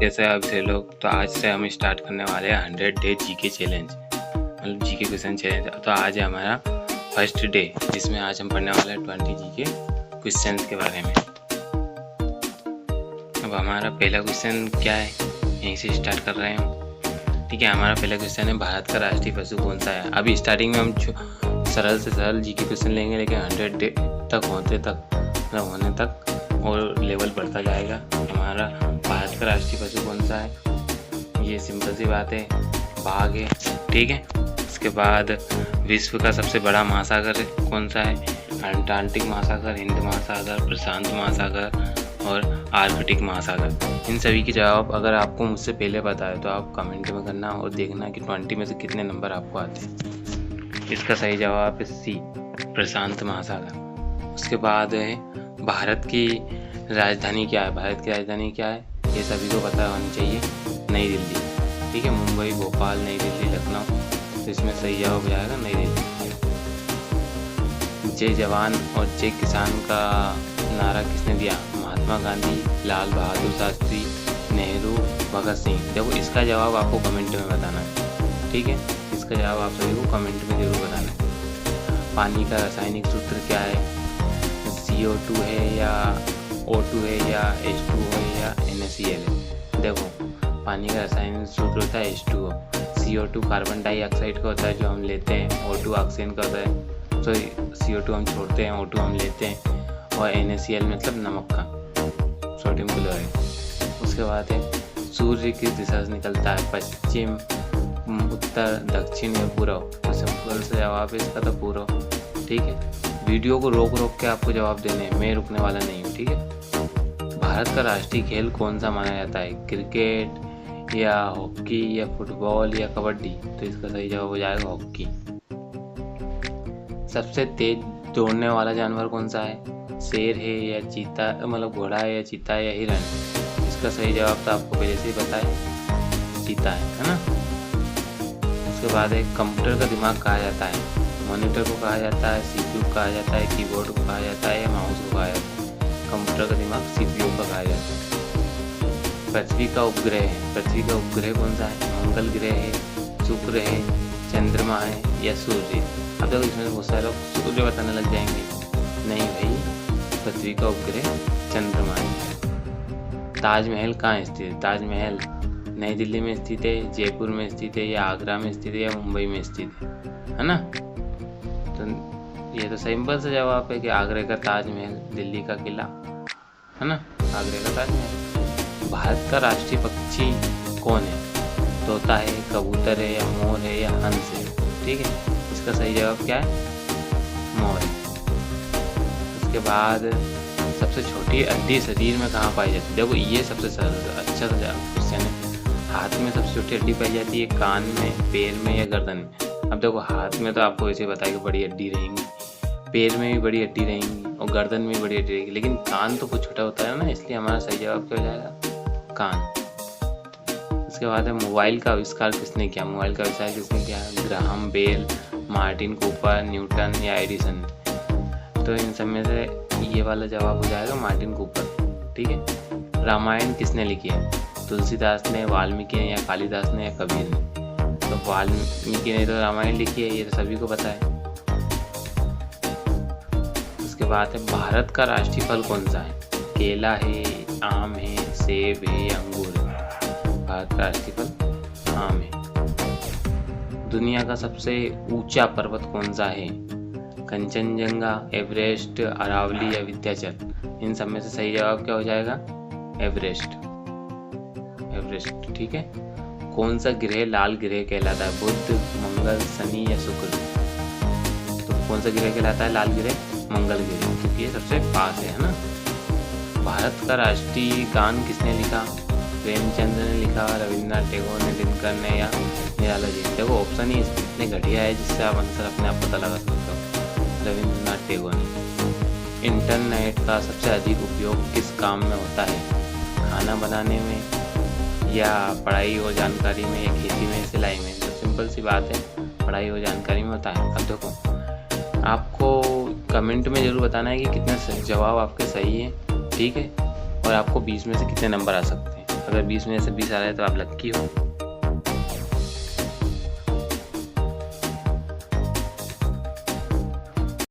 कैसे आप से लोग। तो आज से हम स्टार्ट करने वाले हैं 100 डे जीके चैलेंज, मतलब जीके क्वेश्चन चैलेंज। तो आज है हमारा फर्स्ट डे, जिसमें आज हम पढ़ने वाले हैं 20 जीके क्वेश्चन के बारे में। अब हमारा पहला क्वेश्चन क्या है, यहीं से स्टार्ट कर रहे हैं हम। ठीक है, हमारा पहला क्वेश्चन है भारत का राष्ट्रीय पशु कौन सा है। अभी स्टार्टिंग में हम सरल से सरल जीके क्वेश्चन लेंगे, लेकिन 100 डे तक होने तक और लेवल बढ़ता जाएगा। हमारा भारत का राष्ट्रीय पशु कौन सा है, ये सिंपल सी बात है, बाघ है। ठीक है, इसके बाद विश्व का सबसे बड़ा महासागर कौन सा है, अंटार्कटिक महासागर, हिंद महासागर, प्रशांत महासागर और आर्कटिक महासागर। इन सभी के जवाब अगर आपको मुझसे पहले पता है तो आप कमेंट में करना और देखना कि 20 में से कितने नंबर आपको आते हैं। इसका सही जवाब है सी, प्रशांत महासागर। उसके बाद है भारत की राजधानी क्या है। भारत की राजधानी क्या है, ये सभी को पता होनी चाहिए, नई दिल्ली। ठीक है, मुंबई, भोपाल, नई दिल्ली, लखनऊ। तो इसमें सही जवाब जाएगा नई दिल्ली। जय जवान और जय किसान का नारा किसने दिया, महात्मा गांधी, लाल बहादुर शास्त्री, नेहरू, भगत सिंह। देखो इसका जवाब आपको कमेंट में बताना है। ठीक है, इसका जवाब आप सभी को कमेंट में जरूर बताना है। पानी का रासायनिक सूत्र क्या है, CO2 है या O2 है या H2O है या NaCl है। देखो पानी का रासायनिक सूत्र होता है H2O, CO2 कार्बन डाइऑक्साइड का होता है जो हम लेते हैं, O2 ऑक्सीजन का होता है, तो CO2 हम छोड़ते हैं, O2 हम लेते हैं, और NaCl मतलब नमक का, सोडियम क्लोराइड। उसके बाद है सूर्य किस दिशा से निकलता है, पश्चिम, उत्तर, दक्षिण या पूर्व। तो सिंपल सा जवाब है इसका तो पूर्व। ठीक है, वीडियो को रोक के आपको जवाब देने हैं, मैं रुकने वाला नहीं हूँ। ठीक है, भारत का राष्ट्रीय खेल कौन सा माना जाता है, क्रिकेट या हॉकी या फुटबॉल या कबड्डी। तो इसका सही जवाब हो जाएगा हॉकी। सबसे तेज दौड़ने वाला जानवर कौन सा है, शेर है या चीता, मतलब घोड़ा है या चीता या हिरण। इसका सही जवाब तो आपको पहले से ही पता है, चीता है ना। उसके बाद है कंप्यूटर का दिमाग कहा जाता है, मॉनिटर को कहा जाता है, CPU कहा जाता है, कीबोर्ड को कहा जाता है या माउस को कहा जाता है। कंप्यूटर का दिमाग CPU का कहा जाता है। पृथ्वी का उपग्रह है, पृथ्वी का उपग्रह कौन सा है, मंगल ग्रह है, शुक्र है, चंद्रमा है या सूर्य। अब देखो इसमें बहुत सारे लोग सूर्य बताने लग जाएंगे, नहीं भाई, पृथ्वी का उपग्रह चंद्रमा है। ताजमहल कहाँ स्थित है, ताजमहल नई दिल्ली में स्थित है, जयपुर में स्थित है या आगरा में स्थित है या मुंबई में स्थित है ना। तो ये तो सिंपल सा जवाब है कि आगरे का ताजमहल, दिल्ली का किला, है ना, आगरे का ताजमहल। भारत का राष्ट्रीय पक्षी कौन है, तोता है, कबूतर है या मोर है या हंस है। ठीक है, इसका सही जवाब क्या है, मोर है। उसके बाद सबसे छोटी हड्डी शरीर में कहाँ पाई जाती है। देखो ये सबसे सरल अच्छा सा क्वेश्चन है। हाथ में सबसे छोटी हड्डी पाई जाती है, कान में, पैर में या गर्दन में। अब देखो हाथ में तो आपको ऐसे बताया कि बड़ी हड्डी रहेंगी, पैर में भी बड़ी हड्डी रहेंगी और गर्दन में भी बड़ी हड्डी रहेगी, लेकिन कान तो कुछ छोटा होता है ना, इसलिए हमारा सही जवाब क्या हो जाएगा, कान। इसके बाद है मोबाइल का आविष्कार किसने किया, मोबाइल का आविष्कार किसने किया, Graham Bell, Martin Cooper, Newton या एडिसन। तो इन सब में से ये वाला जवाब हो जाएगा मार्टिन कूपर। ठीक है, रामायण किसने लिखी है, तुलसीदास ने, वाल्मीकि ने या कालिदास ने या कबीर ने। तो वाल्मीकि ने तो रामायण लिखी है, ये तो सभी को पता है। उसके बाद है भारत का राष्ट्रीय फल कौन सा है, केला है, आम है, सेब है या अंगूर है। भारत का राष्ट्रीय फल आम है। दुनिया का सबसे ऊंचा पर्वत कौन सा है, कंचनजंगा, एवरेस्ट, अरावली या विंध्याचल। इन सब में से सही जवाब क्या हो जाएगा, एवरेस्ट, एवरेस्ट। ठीक है, कौन सा ग्रह लाल ग्रह कहलाता है, बुध, मंगल, शनि या शुक्र। तो कौन सा ग्रह कहलाता है लाल ग्रह, मंगल ग्रह, क्योंकि ये सबसे पास है ना। भारत का राष्ट्रीय गान किसने लिखा, प्रेमचंद्र ने लिखा, रविन्द्रनाथ टैगोर ने, दिनकर ने या निराला जी। देखो ऑप्शन ही इतने घटिया है जिससे आप आंसर अपने आप पता लगा सकते हो, रविन्द्रनाथ टैगोर ने। इंटरनेट का सबसे अधिक उपयोग किस काम में होता है, खाना बनाने में या पढ़ाई और जानकारी में या खेती में, सिलाई में। तो सिंपल सी बात है, पढ़ाई और जानकारी में होता है। अब देखो आपको कमेंट में ज़रूर बताना है कि कितने जवाब आपके सही हैं। ठीक है, और आपको 20 में से कितने नंबर आ सकते हैं। अगर 20 में से 20 आ रहा है तो आप लक्की हो।